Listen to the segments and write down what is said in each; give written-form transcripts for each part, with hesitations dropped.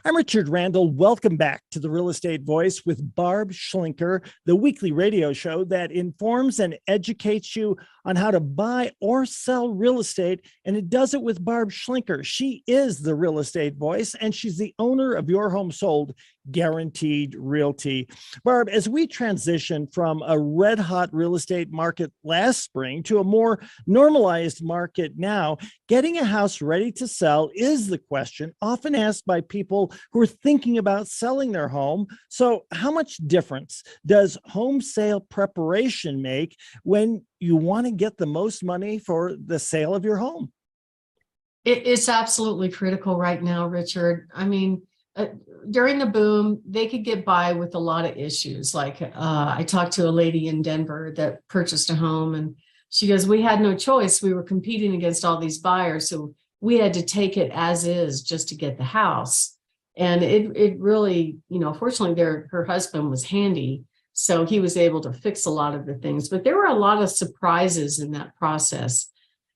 I'm Richard Randall. Welcome back to the Real Estate Voice with Barb Schlinker, the weekly radio show that informs and educates you on how to buy or sell real estate. And it does it with Barb Schlinker. She is the Real Estate Voice, and she's the owner of Your Home Sold Guaranteed Realty. Barb, as we transition from a red hot real estate market last spring to a more normalized market now, getting a house ready to sell is the question often asked by people who are thinking about selling their home. So how much difference does home sale preparation make when you want to get the most money for the sale of your home? It's absolutely critical right now, Richard. I mean, during the boom, they could get by with a lot of issues. Like I talked to a lady in Denver that purchased a home, and she goes, we had no choice. We were competing against all these buyers. So we had to take it as is just to get the house. And it really, fortunately her husband was handy. So he was able to fix a lot of the things, but there were a lot of surprises in that process.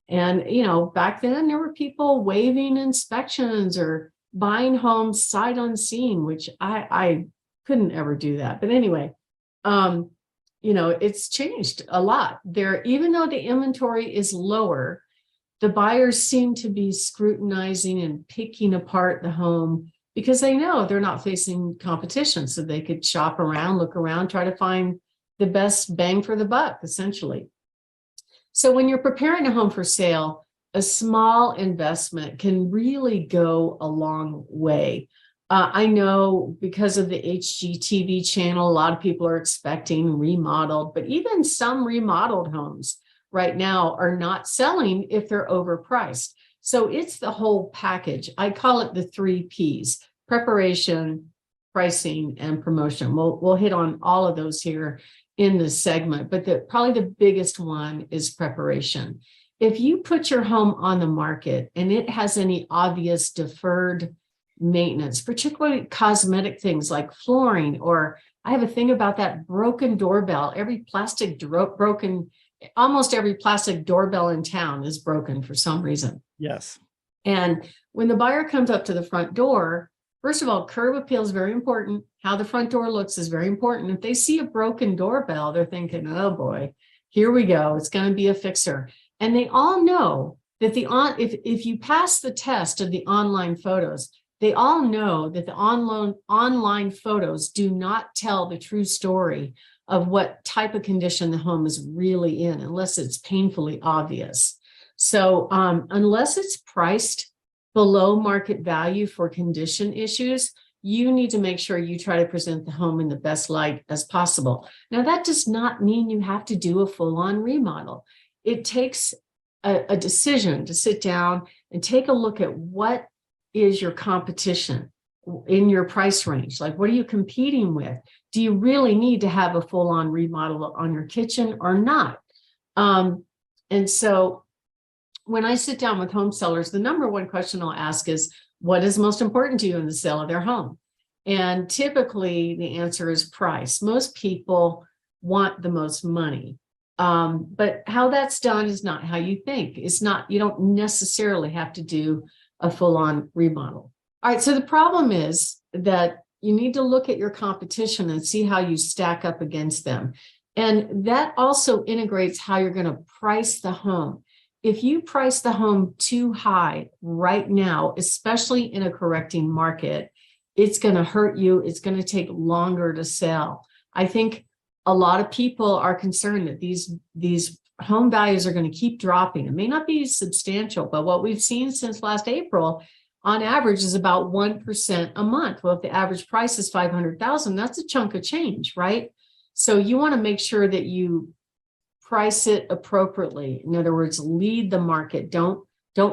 And, back then there were people waiving inspections or buying homes sight unseen, which I couldn't ever do that. But anyway, it's changed a lot there. Even though the inventory is lower, the buyers seem to be scrutinizing and picking apart the home because they know they're not facing competition. So they could shop around, look around, try to find the best bang for the buck, essentially. So when you're preparing a home for sale, a small investment can really go a long way. I know because of the HGTV channel, a lot of people are expecting remodeled, but even some remodeled homes right now are not selling if they're overpriced. So it's the whole package. I call it the 3 Ps: preparation, pricing, and promotion. We'll hit on all of those here in this segment, but probably the biggest one is preparation. If you put your home on the market and it has any obvious deferred maintenance, particularly cosmetic things like flooring, or I have a thing about that broken doorbell. Almost every plastic doorbell in town is broken for some reason. Yes. And when the buyer comes up to the front door, first of all, curb appeal is very important. How the front door looks is very important. If they see a broken doorbell, they're thinking, oh boy, here we go. It's going to be a fixer. And they all know that if you pass the test of the online photos, they all know that the online photos do not tell the true story of what type of condition the home is really in, unless it's painfully obvious. So unless it's priced below market value for condition issues, you need to make sure you try to present the home in the best light as possible. Now, that does not mean you have to do a full-on remodel. It takes a decision to sit down and take a look at what is your competition in your price range. Like, what are you competing with? Do you really need to have a full-on remodel on your kitchen or not? And so when I sit down with home sellers, the number one question I'll ask is, what is most important to you in the sale of their home? And typically the answer is price. Most people want the most money. But how that's done is not how you think. You don't necessarily have to do a full-on remodel. All right, so the problem is that you need to look at your competition and see how you stack up against them. And that also integrates how you're going to price the home. If you price the home too high right now, especially in a correcting market, it's going to hurt you. It's going to take longer to sell. I think a lot of people are concerned that these home values are going to keep dropping. It may not be substantial, but what we've seen since last April on average is about 1% a month. Well, if the average price is $500,000, that's a chunk of change, right? So you want to make sure that you price it appropriately. In other words, lead the market. Don't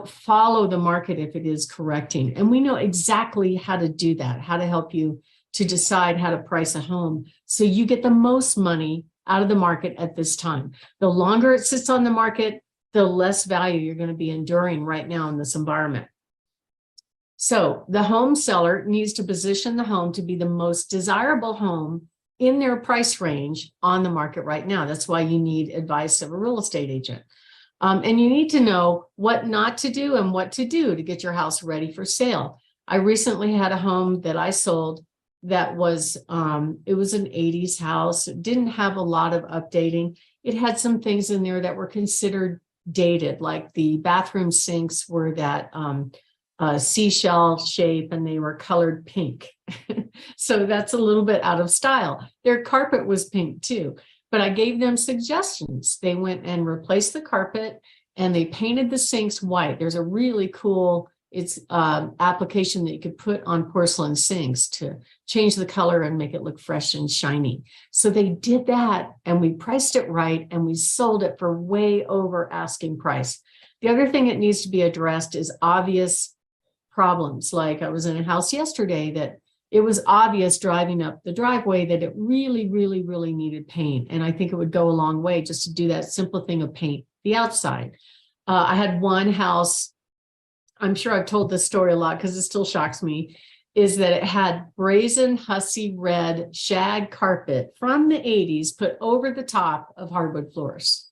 follow the market if it is correcting. And we know exactly how to do that, how to help you to decide how to price a home so you get the most money out of the market at this time. The longer it sits on the market, the less value you're going to be enduring right now in this environment. So the home seller needs to position the home to be the most desirable home in their price range on the market right now. That's why you need advice of a real estate agent. And you need to know what not to do and what to do to get your house ready for sale. I recently had a home that I sold that was, it was an 80s house. It didn't have a lot of updating. It had some things in there that were considered dated, like the bathroom sinks were that seashell shape and they were colored pink. So that's a little bit out of style. Their carpet was pink too, but I gave them suggestions. They went and replaced the carpet and they painted the sinks white. There's a really cool application that you could put on porcelain sinks to change the color and make it look fresh and shiny. So they did that and we priced it right and we sold it for way over asking price. The other thing that needs to be addressed is obvious problems. Like I was in a house yesterday that it was obvious driving up the driveway that it really, really, really needed paint. And I think it would go a long way just to do that simple thing of paint the outside. I had one house, I'm sure I've told this story a lot because it still shocks me, is that it had brazen hussy red shag carpet from the 80s put over the top of hardwood floors.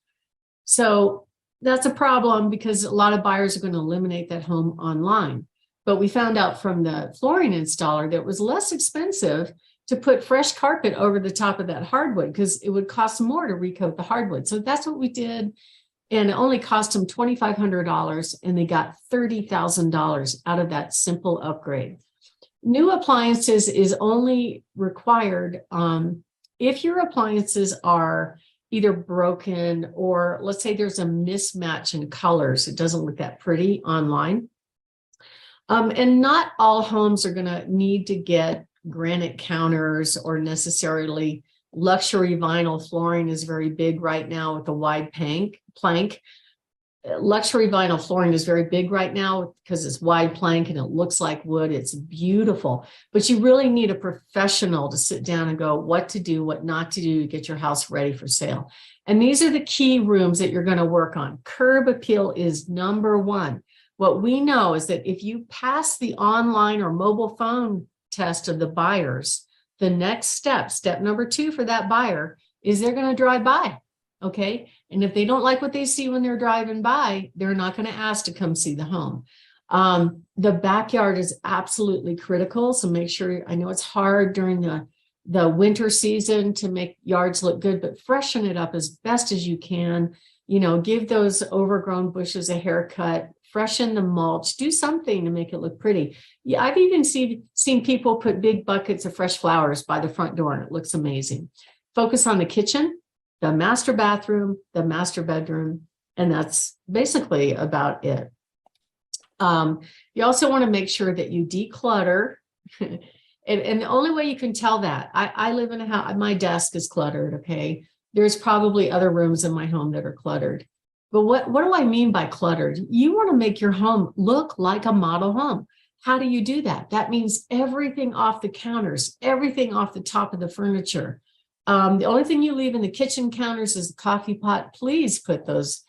So that's a problem because a lot of buyers are going to eliminate that home online. But we found out from the flooring installer that it was less expensive to put fresh carpet over the top of that hardwood because it would cost more to recoat the hardwood. So that's what we did. And it only cost them $2,500 and they got $30,000 out of that simple upgrade. New appliances is only required if your appliances are either broken or let's say there's a mismatch in colors. It doesn't look that pretty online. And not all homes are going to need to get granite counters or necessarily luxury vinyl. Flooring is very big right now with the wide plank. Luxury vinyl flooring is very big right now because it's wide plank and it looks like wood. It's beautiful, but you really need a professional to sit down and go what to do, what not to do to get your house ready for sale. And these are the key rooms that you're going to work on. Curb appeal is number one. What we know is that if you pass the online or mobile phone test of the buyers, the next step number two for that buyer is they're going to drive by. Okay. And if they don't like what they see when they're driving by, they're not going to ask to come see the home. The backyard is absolutely critical. So make sure, I know it's hard during the winter season to make yards look good, but freshen it up as best as you can. You know, give those overgrown bushes a haircut, freshen the mulch, do something to make it look pretty. Yeah, I've even seen people put big buckets of fresh flowers by the front door and it looks amazing. Focus on the kitchen, the master bathroom, the master bedroom, and that's basically about it. You also want to make sure that you declutter. And the only way you can tell that, I live in a house, my desk is cluttered, okay? There's probably other rooms in my home that are cluttered. But what do I mean by cluttered? You want to make your home look like a model home. How do you do that? That means everything off the counters, everything off the top of the furniture. The only thing you leave in the kitchen counters is the coffee pot. Please put those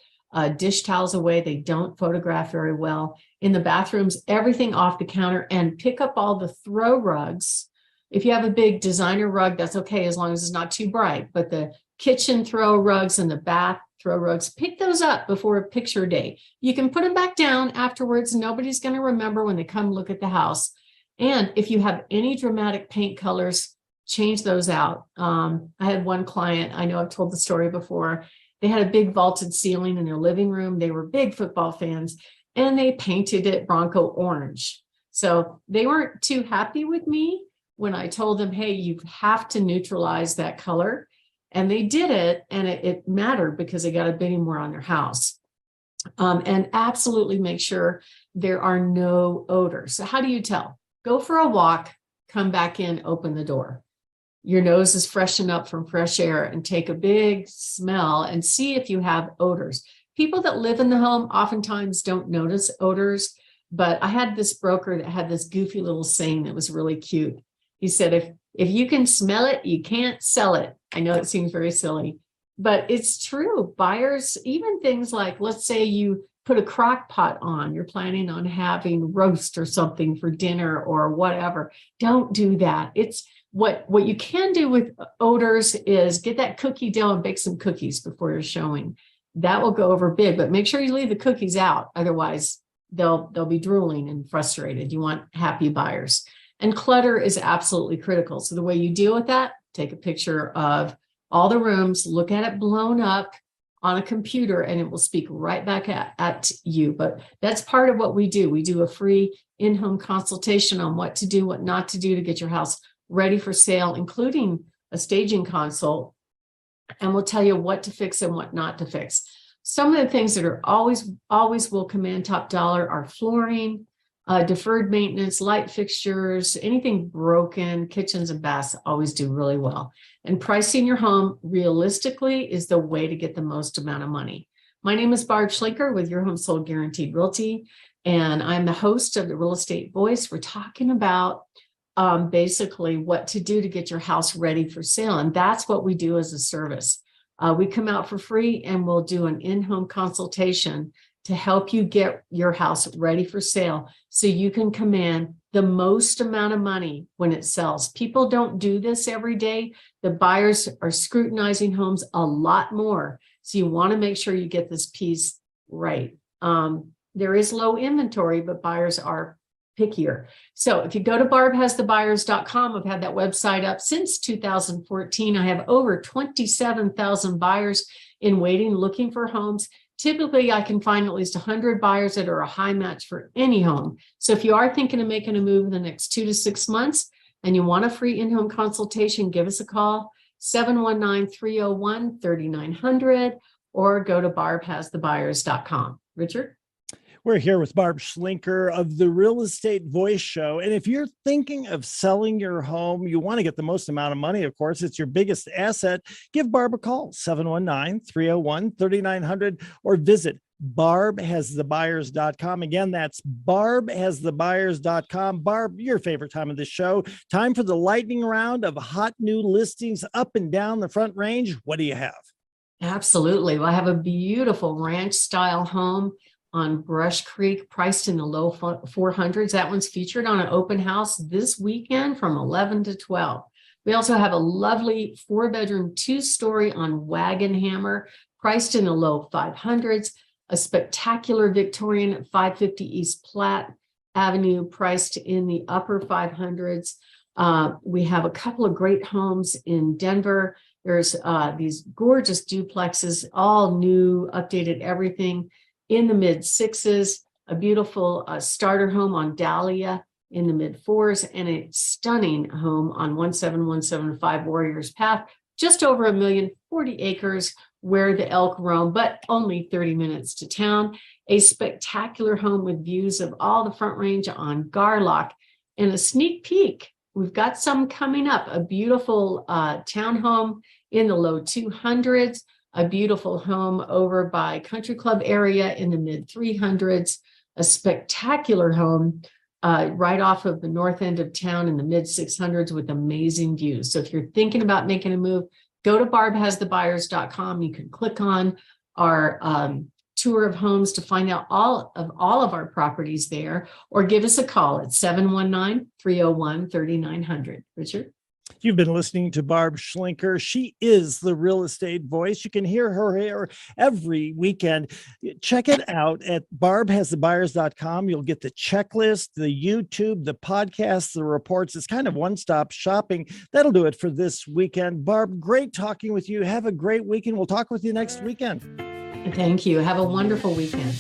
dish towels away. They don't photograph very well. In the bathrooms, everything off the counter, and pick up all the throw rugs. If you have a big designer rug, that's okay as long as it's not too bright. But the kitchen throw rugs and the bath throw rugs, pick those up before a picture day. You can put them back down afterwards. Nobody's going to remember when they come look at the house. And if you have any dramatic paint colors, change those out. I had one client, I know I've told the story before. They had a big vaulted ceiling in their living room. They were big football fans and they painted it Bronco orange. So they weren't too happy with me when I told them, hey, you have to neutralize that color. And they did it, and it mattered because they got a bidding war on their house. And absolutely make sure there are no odors. So how do you tell? Go for a walk, come back in, open the door. Your nose is freshened up from fresh air and take a big smell and see if you have odors. People that live in the home oftentimes don't notice odors, but I had this broker that had this goofy little saying that was really cute. He said, if you can smell it, you can't sell it. I know it seems very silly, but it's true. Buyers, even things like, let's say you put a crock pot on, you're planning on having roast or something for dinner or whatever. Don't do that. It's what you can do with odors is get that cookie dough and bake some cookies before you're showing. That will go over big, but make sure you leave the cookies out. Otherwise, they'll be drooling and frustrated. You want happy buyers. And clutter is absolutely critical. So the way you deal with that, take a picture of all the rooms, look at it blown up on a computer, and it will speak right back at you. But that's part of what we do. We do a free in-home consultation on what to do, what not to do to get your house ready for sale, including a staging consult. And we'll tell you what to fix and what not to fix. Some of the things that are always will command top dollar are flooring, deferred maintenance, light fixtures, anything broken, kitchens and baths always do really well. And pricing your home realistically is the way to get the most amount of money. My name is Barb Schlinker with Your Home Sold Guaranteed Realty, and I'm the host of the Real Estate Voice. We're talking about basically what to do to get your house ready for sale. And that's what we do as a service. We come out for free and we'll do an in-home consultation to help you get your house ready for sale so you can command the most amount of money when it sells. People don't do this every day. The buyers are scrutinizing homes a lot more. So you want to make sure you get this piece right. There is low inventory, but buyers are pickier. So if you go to barbhasthebuyers.com, I've had that website up since 2014. I have over 27,000 buyers in waiting, looking for homes. Typically, I can find at least 100 buyers that are a high match for any home. So if you are thinking of making a move in the next 2 to 6 months and you want a free in-home consultation, give us a call, 719-301-3900, or go to barbhasthebuyers.com. Richard? We're here with Barb Schlinker of the Real Estate Voice Show. And if you're thinking of selling your home, you want to get the most amount of money, of course, it's your biggest asset, give Barb a call, 719-301-3900, or visit barbhasthebuyers.com. Again, that's barbhasthebuyers.com. Barb, your favorite time of the show. Time for the lightning round of hot new listings up and down the Front Range. What do you have? Absolutely. Well, I have a beautiful ranch-style home on Brush Creek, priced in the low 400s. That one's featured on an open house this weekend from 11 to 12. We also have a lovely 4-bedroom, 2-story on Wagon Hammer, priced in the low 500s. A spectacular Victorian at 550 East Platte Avenue, priced in the upper 500s. We have a couple of great homes in Denver. There's these gorgeous duplexes, all new, updated everything, in the mid 6s, a beautiful starter home on Dahlia in the mid 4s, and a stunning home on 17175 Warriors Path, just over 1 million, 40 acres where the elk roam, but only 30 minutes to town. A spectacular home with views of all the Front Range on Garlock, and a sneak peek. We've got some coming up, a beautiful townhome in the low 200s, a beautiful home over by Country Club area in the mid 300s, a spectacular home right off of the north end of town in the mid 600s with amazing views. So if you're thinking about making a move, go to barbhasthebuyers.com. You can click on our tour of homes to find out all of our properties there, or give us a call at 719-301-3900. Richard? You've been listening to Barb Schlinker. She is the Real Estate Voice. You can hear her here every weekend. Check it out at barbhasthebuyers.com. You'll get the checklist, the YouTube, the podcasts, the reports. It's kind of one-stop shopping. That'll do it for this weekend. Barb, great talking with you. Have a great weekend. We'll talk with you next weekend. Thank you. Have a wonderful weekend.